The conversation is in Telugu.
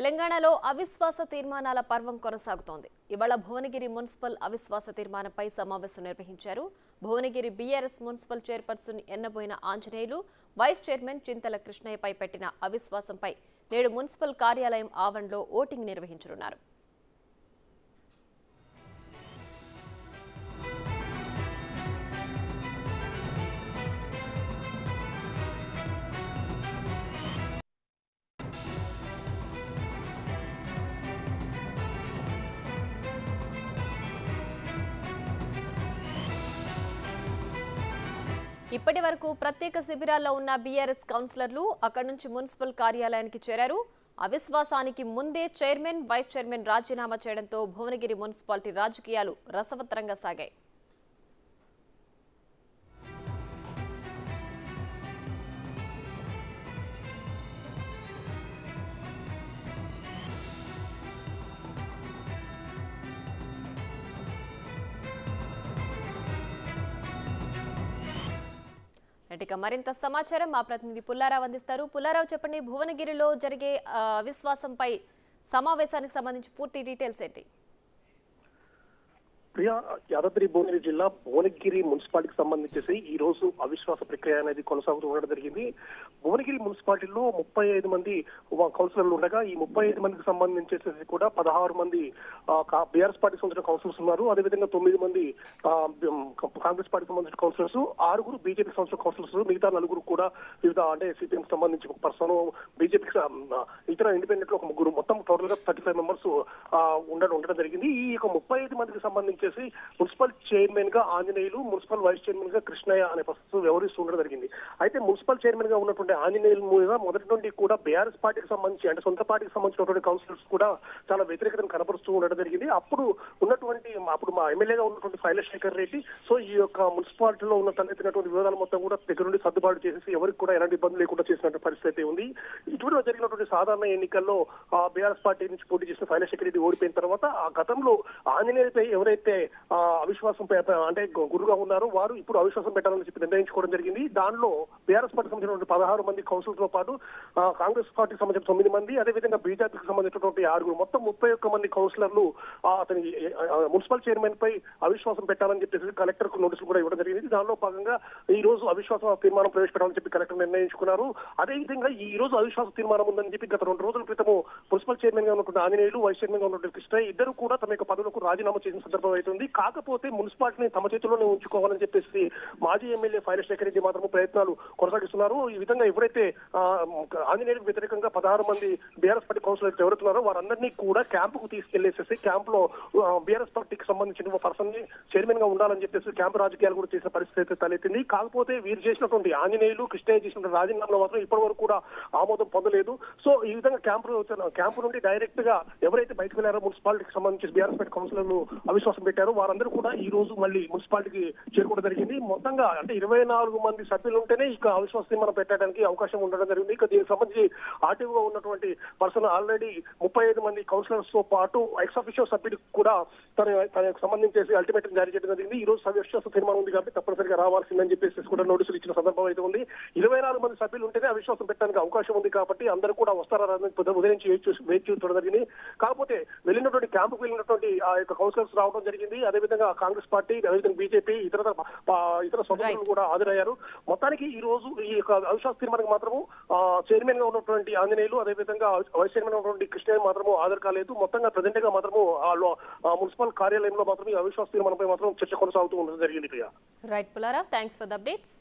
తెలంగాణలో అవిశ్వాస తీర్మానాల పర్వం కొనసాగుతోంది. ఇవాళ భువనగిరి మున్సిపల్ అవిశ్వాస తీర్మానంపై సమావేశం నిర్వహించారు. Bhuvanagiri BRS municipal chairperson Ennaboina Anjaneyulu, vice chairman Chintala కృష్ణయ్యపై పెట్టిన అవిశ్వాసంపై నేడు మున్సిపల్ కార్యాలయం ఆవరణలో ఓటింగ్ నిర్వహించనున్నారు. ఇప్పటి వరకు ప్రత్యేక శిబిరాల్లో ఉన్న బీఆర్ఎస్ కౌన్సిలర్లు అక్కడి నుంచి మున్సిపల్ కార్యాలయానికి చేరారు. అవిశ్వాసానికి ముందే చైర్మన్, వైస్ చైర్మన్ రాజీనామా చేయడంతో భువనగిరి మున్సిపాలిటీ రాజకీయాలు రసవత్తరంగా సాగాయి. ఇక మరింత సమాచారం మా ప్రతినిధి పుల్లారావు అందిస్తారు. పుల్లారావు, చెప్పండి, భువనగిరిలో జరిగే అవిశ్వాసంపై సమావేశానికి సంబంధించి పూర్తి డీటెయిల్స్ ఏంటి? ప్రియా, యాదాద్రి భువనగిరి జిల్లా భువనగిరి మున్సిపాలిటీకి సంబంధించేసి ఈ రోజు అవిశ్వాస ప్రక్రియ అనేది కొనసాగుతూ ఉండడం జరిగింది. భువనగిరి మున్సిపాలిటీలో 35 మంది కౌన్సిలర్లు ఉండగా ఈ 35 మందికి సంబంధించేసి కూడా 16 మంది బీఆర్ఎస్ పార్టీకి సంబంధించిన కౌన్సిలర్స్ ఉన్నారు. అదేవిధంగా 9 మంది కాంగ్రెస్ పార్టీకి సంబంధించిన కౌన్సిలర్స్, 6 బీజేపీకి సంబంధించిన కౌన్సిలర్స్, మిగతా 4 కూడా వివిధ అంటే సిపిఎం సంబంధించి ఒక పర్సన్, బీజేపీకి ఇతర ఇండిపెండెంట్ లో ఒక 3, మొత్తం టోటల్ గా 35 మెంబర్స్ ఉండడం జరిగింది. ఈ 35 మందికి సంబంధించి మున్సిపల్ చైర్మన్ గా ఆంజనేయులు, మున్సిపల్ వైస్ చైర్మన్ గా కృష్ణయ్య అనే ప్రస్తుతం వ్యవహరిస్తూ ఉండడం జరిగింది. అయితే మున్సిపల్ చైర్మన్ గా ఉన్నటువంటి ఆంజనేయులు మీద మొదటి నుండి కూడా బీఆర్ఎస్ పార్టీకి సంబంధించి అంటే సొంత పార్టీకి సంబంధించినటువంటి కౌన్సిలర్స్ కూడా చాలా వ్యతిరేకతను కనబరుస్తూ ఉండడం జరిగింది. అప్పుడు మా ఎమ్మెల్యేగా ఉన్నటువంటి శైలశేఖర్ రెడ్డి ఈ యొక్క మున్సిపాలిటీలో ఉన్న తలెత్తినటువంటి వివాదాలు మొత్తం కూడా దగ్గర నుండి సర్దుబాటు చేసేసి ఎవరికి కూడా ఎలాంటి ఇబ్బంది లేకుండా చేసినటువంటి పరిస్థితి ఉంది. ఇటీవల జరిగినటువంటి సాధారణ ఎన్నికల్లో బీఆర్ఎస్ పార్టీ నుంచి పోటీ చేసిన శైలశేఖర్ రెడ్డి ఓడిపోయిన తర్వాత ఆ గతంలో ఆంజనేయులపై ఎవరైతే అవిశ్వాసం అంటే గురుగా ఉన్నారో వారు ఇప్పుడు అవిశ్వాసం పెట్టాలని చెప్పి నిర్ణయించుకోవడం జరిగింది. దానిలో బీఆర్ఎస్ పార్టీకి సంబంధించిన 16 మంది కౌన్సిలర్తో పాటు కాంగ్రెస్ పార్టీకి సంబంధించిన 9 మంది, అదేవిధంగా బీజేపీకి సంబంధించినటువంటి 6, మొత్తం 31 మంది కౌన్సిలర్లు అతని మున్సిపల్ చైర్మన్ పై అవిశ్వాసం పెట్టాలని చెప్పేసి కలెక్టర్ కు నోటీసులు కూడా ఇవ్వడం జరిగింది. దానిలో భాగంగా ఈ రోజు అవిశ్వాస తీర్మానం ప్రవేశపెట్టాలని చెప్పి కలెక్టర్ నిర్ణయించుకున్నారు. అదేవిధంగా ఈ రోజు అవిశ్వాస తీర్మానం ఉందని చెప్పి గత 2 రోజుల క్రితము మున్సిపల్ చైర్మన్ గా ఉన్నటువంటి ఆంజనేయులు, వైస్ చైర్మన్ గా ఉన్నటువంటి కృష్ణయ్య ఇద్దరు కూడా తమ యొక్క పదవులకు రాజీనామా చేసిన సందర్భం అవుతుంది. కాకపోతే మున్సిపాలిటీని తమ చేతుల్లోనే ఉంచుకోవాలని చెప్పేసి మాజీ ఎమ్మెల్యే శైలశేఖర్ రెడ్డి మాత్రం ప్రయత్నాలు కొనసాగిస్తున్నారు. ఈ విధంగా ఎవరైతే ఆంజనేయులకు వ్యతిరేకంగా 16 మంది బీఆర్ఎస్ పార్టీ కౌన్సిలర్స్ ఎవరుతున్నారో వారందరినీ కూడా క్యాంపుకు తీసుకెళ్లేసేసి క్యాంపులో బీఆర్ఎస్ పార్టీకి సంబంధించిన పర్సన్ ని చైర్మన్ గా ఉండాలని చెప్పేసి క్యాంపు రాజకీయాలు కూడా చేసిన పరిస్థితి తలెత్తింది. కాకపోతే వీరు చేసినటువంటి ఆంజనేయులు, కృష్ణయ్య చేసిన రాజీనామాలు మాత్రం ఇప్పటి వరకు కూడా ఆమోదం పొందలేదు. ఈ విధంగా క్యాంపు నుండి డైరెక్ట్ గా ఎవరైతే బయటకు వెళ్లారో మున్సిపాలిటీకి సంబంధించి బీఆర్ఎస్ పార్టీ కౌన్సిలర్లు అవిశ్వాసం పెట్టారో వారందరూ కూడా ఈ రోజు మళ్ళీ మున్సిపాలిటీకి చేరుకోవడం జరిగింది. మొత్తంగా అంటే 24 మంది సభ్యులు ఉంటేనే ఇక అవిశ్వాస తీర్మానం పెట్టడానికి అవకాశం ఉండడం జరిగింది. ఇక దీనికి సంబంధించి ఆర్టీఓగా ఉన్నటువంటి పర్సన్ ఆల్రెడీ 35 మంది కౌన్సిలర్స్ తో పాటు ఎక్స్ అఫీషియల్ సభ్యుడికి కూడా తనకు సంబంధించి అల్టిమేటం జారీ చేయడం జరిగింది. ఈ రోజు అవిశ్వాస తీర్మానం ఉంది కాబట్టి తప్పనిసరిగా రావాల్సిందని చెప్పేసి కూడా నోటీసులు ఇచ్చిన సందర్భం అయితే ఉంది. 24 మంది సభ్యులు ఉంటేనే అవిశ్వాసం పెట్టడానికి అవకాశం ఉంది కాబట్టి అందరూ కూడా వస్తారా ఉదయం వేచి చూడడం జరిగింది. కాకపోతే వెళ్ళినటువంటి క్యాంపుకు వెళ్ళినటువంటి ఆ యొక్క కౌన్సిలర్స్ రావడం జరిగింది. అదేవిధంగా కాంగ్రెస్ పార్టీ, అదేవిధంగా బీజేపీ, ఇతర సభ్యులు కూడా హాజరయ్యారు. మొత్తానికి ఈ రోజు ఈ యొక్క అవిశ్వాస తీర్మానానికి మాత్రము చైర్మన్ గా ఉన్నటువంటి ఆంజనేయులు, అదేవిధంగా వైస్ చైర్మన్ గా ఉన్నటువంటి కృష్ణయ్య మాత్రము హాజరు కాలేదు. మొత్తంగా ప్రెజెంట్ గా మాత్రము మున్సిపల్ కార్యాలయంలో మాత్రం ఈ అవిశ్వాస తీర్మానంపై మాత్రం చర్చ కొనసాగుతూ ఉండడం జరిగింది. Right Pullarao, thanks for the updates.